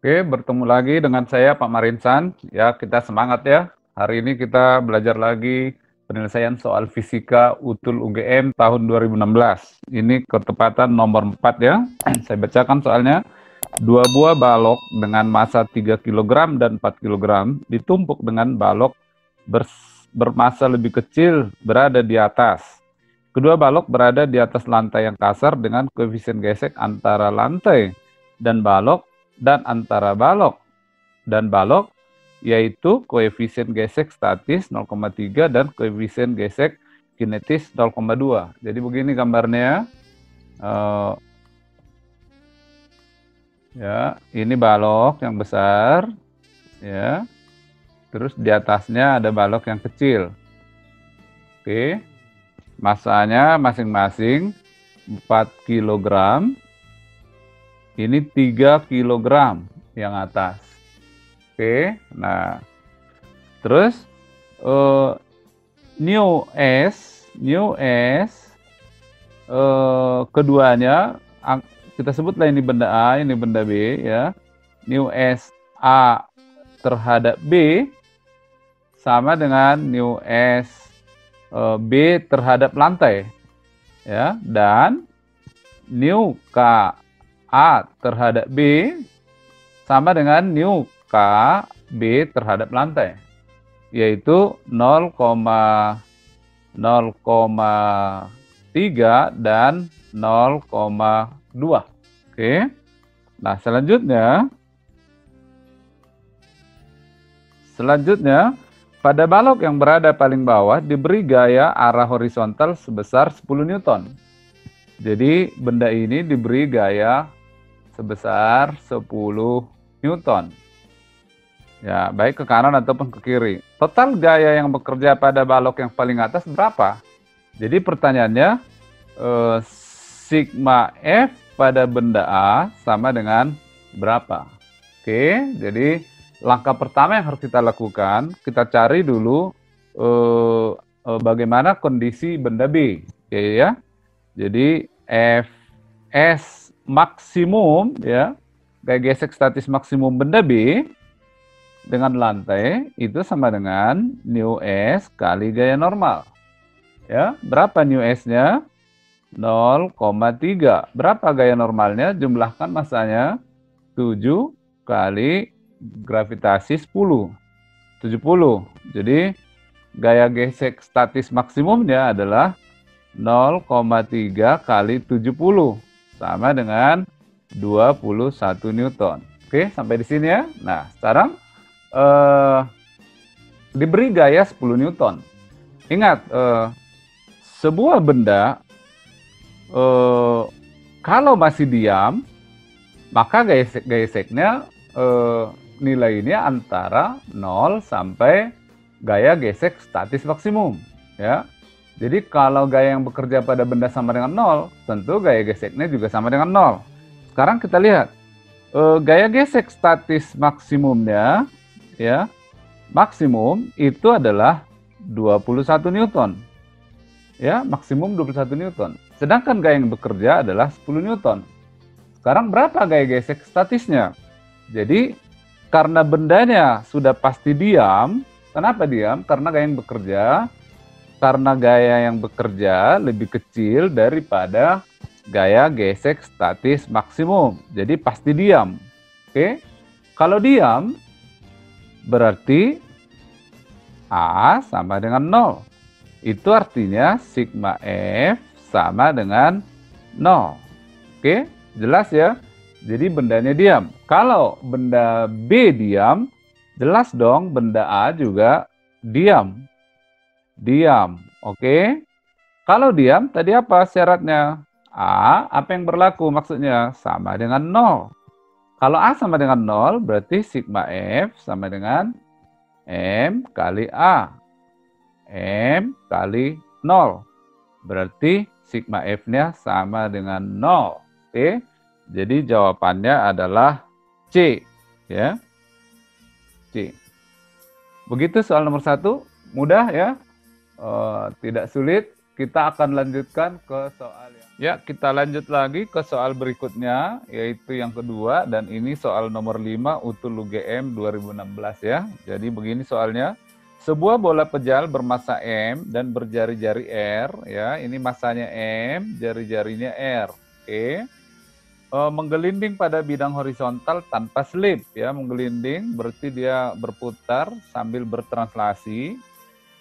Oke, bertemu lagi dengan saya Pak Marinsan. Ya, kita semangat ya. Hari ini kita belajar lagi penyelesaian soal fisika utul UGM tahun 2016. Ini ketepatan nomor 4 ya. Saya bacakan soalnya. Dua buah balok dengan massa 3 kg dan 4 kg ditumpuk dengan balok bermassa lebih kecil berada di atas. Kedua balok berada di atas lantai yang kasar dengan koefisien gesek antara lantai dan balok dan antara balok dan balok, yaitu koefisien gesek statis 0,3 dan koefisien gesek kinetis 0,2. Jadi begini gambarnya. Ya, ini balok yang besar, ya. Terus di atasnya ada balok yang kecil. Oke. Massanya masing-masing 4 kg. Ini 3 kg yang atas. Oke. Nah, terus new S keduanya kita sebutlah ini benda A, ini benda B ya. New S A terhadap B sama dengan new S B terhadap lantai ya, dan new K A terhadap B sama dengan new K B terhadap lantai, yaitu 0,3 dan 0,2. Oke. Nah, selanjutnya pada balok yang berada paling bawah diberi gaya arah horizontal sebesar 10 Newton. Jadi benda ini diberi gaya sebesar 10 Newton. Ya, baik ke kanan ataupun ke kiri. Total gaya yang bekerja pada balok yang paling atas berapa? Jadi pertanyaannya, sigma F pada benda A sama dengan berapa? Oke, jadi langkah pertama yang harus kita lakukan, kita cari dulu bagaimana kondisi benda B, ya. Jadi Fs maksimum ya, gaya gesek statis maksimum benda B dengan lantai itu sama dengan new S kali gaya normal. Ya, berapa new S-nya? 0,3. Berapa gaya normalnya? Jumlahkan massanya 7 kali gravitasi 10. 70. Jadi gaya gesek statis maksimumnya adalah 0,3 kali 70 sama dengan 21 Newton. Oke, sampai di sini ya. Nah, sekarang diberi gaya 10 Newton. Ingat, sebuah benda kalau masih diam, maka gaya geseknya nilainya antara 0 sampai gaya gesek statis maksimum. Ya. Jadi kalau gaya yang bekerja pada benda sama dengan 0, tentu gaya geseknya juga sama dengan 0. Sekarang kita lihat, gaya gesek statis maksimumnya, ya, maksimum itu adalah 21 Newton. Ya, maksimum 21 Newton. Sedangkan gaya yang bekerja adalah 10 Newton. Sekarang berapa gaya gesek statisnya? Jadi, karena bendanya sudah pasti diam, kenapa diam? Karena gaya yang bekerja lebih kecil daripada gaya gesek statis maksimum. Jadi pasti diam. Oke. Kalau diam berarti A sama dengan 0. Itu artinya sigma F sama dengan 0. Oke, jelas ya? Jadi bendanya diam. Kalau benda B diam, jelas dong benda A juga diam. Diam, oke? Kalau diam, tadi apa syaratnya? A, apa yang berlaku maksudnya? Sama dengan 0. Kalau A sama dengan 0, berarti sigma F sama dengan M kali A. M kali 0. Berarti sigma F-nya sama dengan 0. Oke? Jadi jawabannya adalah C. Ya. C. Begitu soal nomor 1. Mudah ya? Tidak sulit. Kita akan lanjutkan ke soal yang Ya, kita lanjut lagi ke soal berikutnya, yaitu yang kedua, dan ini soal nomor 5 UTUL UGM 2016 ya. Jadi begini soalnya, sebuah bola pejal bermassa M dan berjari-jari R, ya, ini massanya M, jari-jarinya R, oke. Menggelinding pada bidang horizontal tanpa slip, ya, menggelinding berarti dia berputar sambil bertranslasi.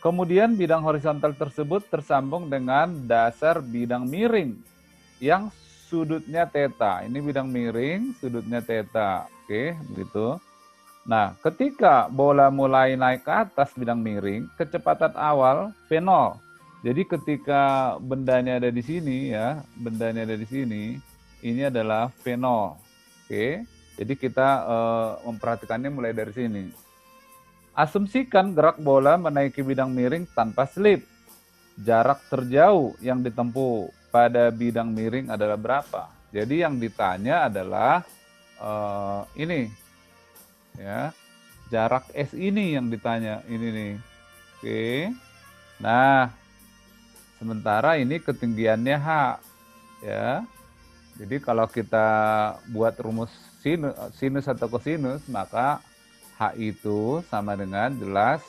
Kemudian bidang horizontal tersebut tersambung dengan dasar bidang miring yang sudutnya theta. Ini bidang miring, sudutnya theta. Oke, begitu. Nah, ketika bola mulai naik ke atas bidang miring, kecepatan awal V0. Jadi ketika bendanya ada di sini ya, bendanya ada di sini, ini adalah V0. Oke. Jadi kita memperhatikannya mulai dari sini. Asumsikan gerak bola menaiki bidang miring tanpa slip. Jarak terjauh yang ditempuh pada bidang miring adalah berapa? Jadi yang ditanya adalah ini ya, jarak S ini yang ditanya, ini nih. Oke. Nah, sementara ini ketinggiannya H ya. Jadi kalau kita buat rumus sinus atau kosinus, maka H itu sama dengan jelas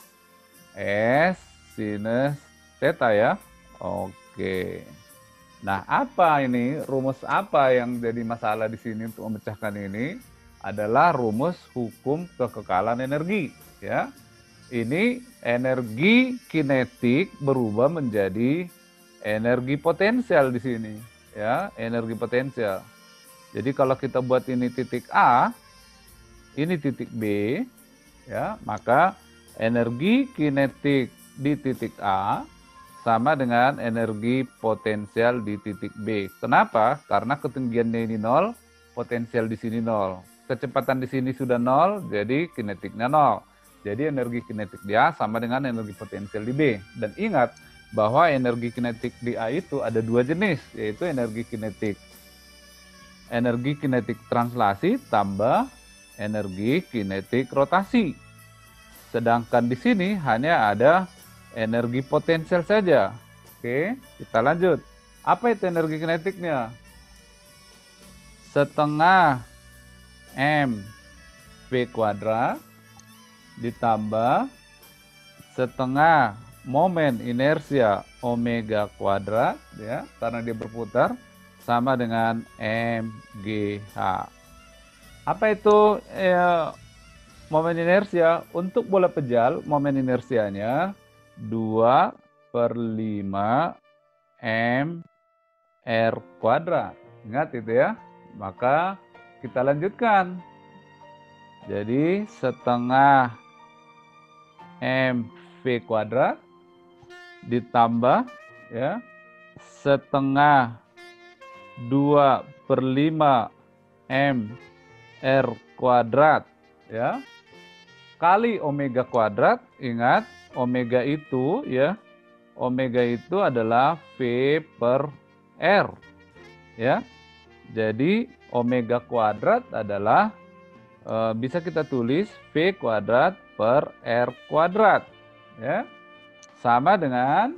S sinus theta ya. Oke. Nah, apa ini? Rumus apa yang jadi masalah di sini untuk memecahkan ini? Adalah rumus hukum kekekalan energi ya. Ini energi kinetik berubah menjadi energi potensial di sini ya, energi potensial. Jadi kalau kita buat ini titik A, ini titik B, ya, maka energi kinetik di titik A sama dengan energi potensial di titik B. Kenapa? Karena ketinggiannya ini 0, potensial di sini 0. Kecepatan di sini sudah 0, jadi kinetiknya 0. Jadi energi kinetik di A sama dengan energi potensial di B. Dan ingat bahwa energi kinetik di A itu ada dua jenis, yaitu energi kinetik translasi tambah energi kinetik rotasi. Sedangkan di sini hanya ada energi potensial saja. Oke, kita lanjut. Apa itu energi kinetiknya? Setengah M V kuadrat ditambah setengah momen inersia omega kuadrat ya, karena dia berputar, sama dengan mgh. Apa itu momen inersia? Untuk bola pejal, momen inersianya 2/5 mr kuadrat. Ingat itu ya. Maka kita lanjutkan. Jadi setengah mv kuadrat ditambah ya setengah 2/5 mr kuadrat ya kali omega kuadrat. Ingat omega itu ya, omega itu adalah V/R ya. Jadi omega kuadrat adalah bisa kita tulis V kuadrat per R kuadrat ya, sama dengan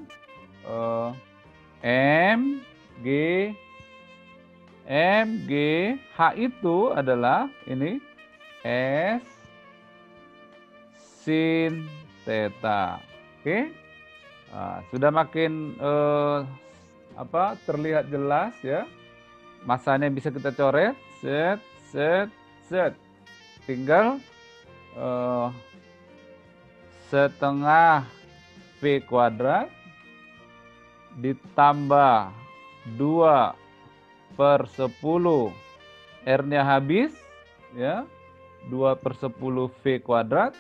H itu adalah ini S sin theta. Oke. Nah, sudah makin terlihat jelas ya. Masanya bisa kita coret, set. Tinggal setengah V kuadrat ditambah 2/10, R-nya habis ya, 2/10 V kuadrat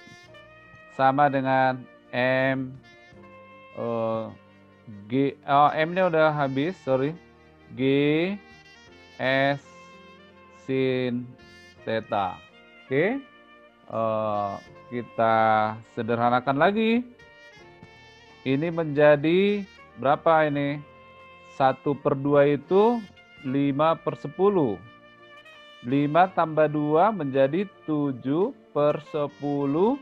sama dengan M-nya udah habis, sorry, G S sin theta. Oke, kita sederhanakan lagi. Ini menjadi berapa ini? 1/2 itu 5/10. 5 tambah 2 menjadi 7/10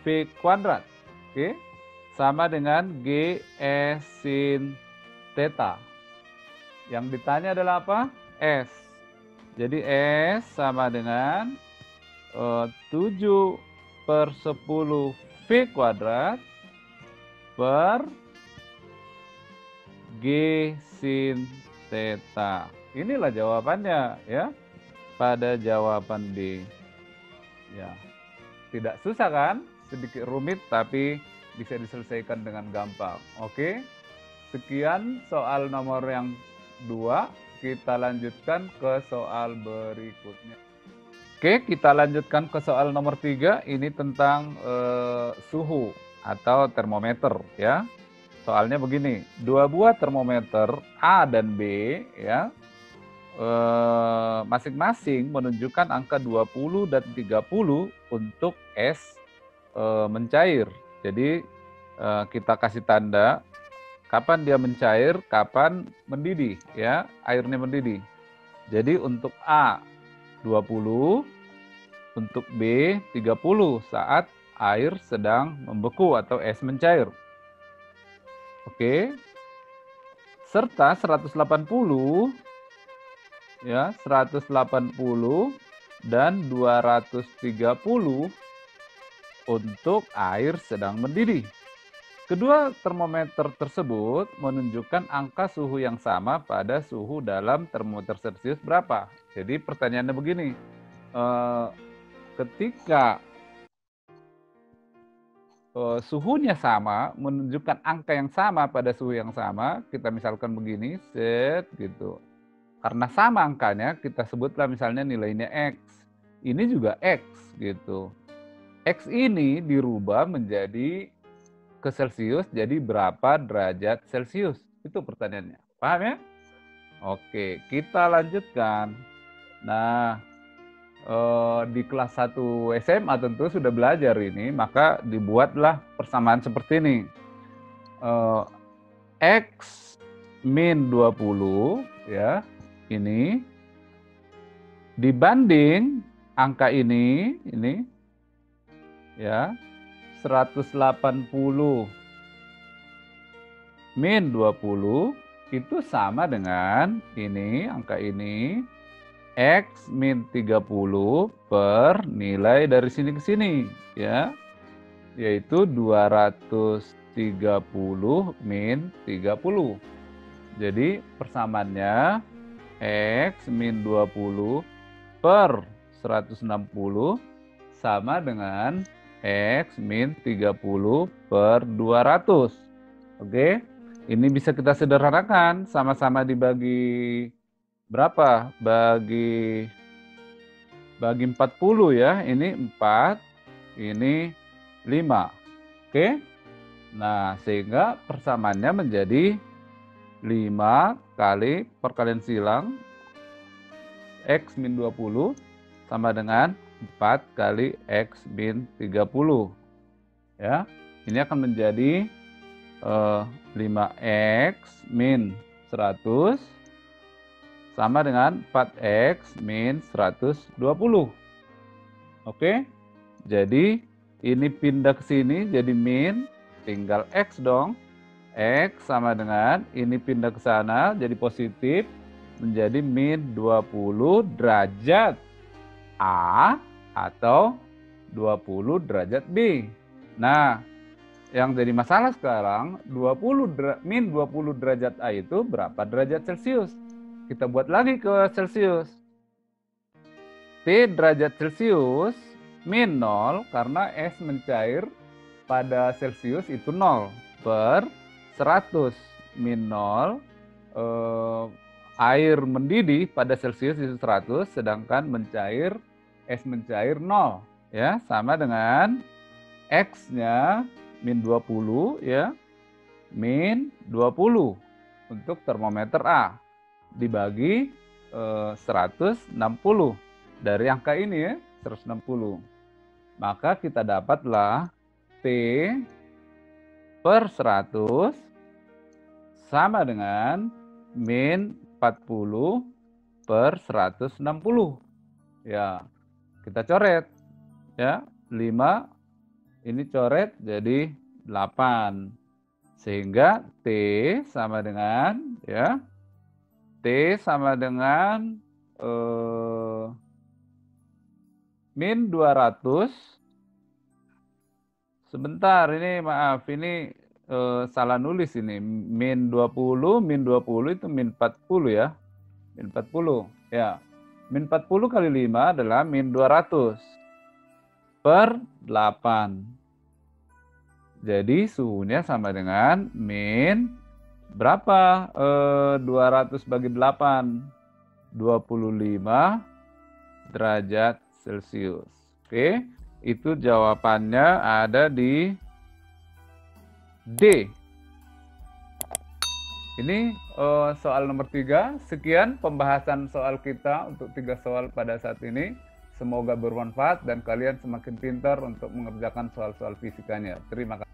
V kuadrat. Oke, sama dengan G S sin theta. Yang ditanya adalah apa? S. Jadi S sama dengan 7/10 V kuadrat per G sin theta. Inilah jawabannya ya pada jawaban D. Ya, tidak susah kan? Sedikit rumit tapi bisa diselesaikan dengan gampang. Oke. Sekian soal nomor yang 2. Kita lanjutkan ke soal berikutnya. Oke, kita lanjutkan ke soal nomor 3. Ini tentang suhu atau termometer ya. Soalnya begini, 2 buah termometer A dan B ya masing-masing menunjukkan angka 20 dan 30 untuk es mencair. Jadi kita kasih tanda kapan dia mencair, kapan mendidih ya, airnya mendidih. Jadi untuk A 20, untuk B 30 saat air sedang membeku atau es mencair. Oke. Serta 180 ya, 180 dan 230 untuk air sedang mendidih. Kedua termometer tersebut menunjukkan angka suhu yang sama pada suhu dalam termometer Celcius berapa. Jadi pertanyaannya begini, ketika suhunya sama, menunjukkan angka yang sama pada suhu yang sama, kita misalkan begini, set gitu. Karena sama angkanya, kita sebutlah misalnya nilainya X. Ini juga X gitu. X ini dirubah menjadi ke Celcius, jadi berapa derajat Celcius? Itu pertanyaannya. Paham ya? Oke, kita lanjutkan. Nah, di kelas 1 SMA tentu sudah belajar ini, maka dibuatlah persamaan seperti ini. X min 20 ya, ini dibanding angka ini ya 180 min 20 itu sama dengan ini, angka ini X min 30 per nilai dari sini ke sini ya, yaitu 230 min 30. Jadi persamaannya X min 20 per 160 sama dengan X min 30 per 200. Oke, ini bisa kita sederhanakan, sama-sama dibagi berapa? Bagi 40 ya, ini 4, ini 5. Oke, nah sehingga persamaannya menjadi 5 kali perkalian silang X min 20 sama dengan 4 kali X min 30. Ya, ini akan menjadi 5X min 100 sama dengan 4X min 120. Oke, jadi ini pindah ke sini jadi min, tinggal X dong. X sama dengan ini pindah ke sana jadi positif, menjadi min 20 derajat A atau 20 derajat B. Nah, yang jadi masalah sekarang min 20 derajat A itu berapa derajat Celcius? Kita buat lagi ke Celcius. T derajat Celcius min 0 karena es mencair pada Celcius itu 0 per 100 min 0 air mendidih pada Celcius itu 100 sedangkan es mencair 0 ya, sama dengan X-nya min 20 ya, min 20 untuk termometer A dibagi 160 dari angka ini ya, 160. Maka kita dapatlah T per 100 sama dengan min 40 per 160. Ya, kita coret ya, 5 ini coret jadi 8. Sehingga T sama dengan ya T sama dengan min 200. Sebentar, ini maaf, ini salah nulis ini. Min 20 itu min 40 ya. Min 40, ya. Min 40 kali 5 adalah min 200 per 8. Jadi suhunya sama dengan min berapa? 200 bagi 8. 25 derajat Celcius. Oke, itu jawabannya ada di D. Ini soal nomor 3. Sekian pembahasan soal kita untuk 3 soal pada saat ini. Semoga bermanfaat dan kalian semakin pintar untuk mengerjakan soal-soal fisikanya. Terima kasih.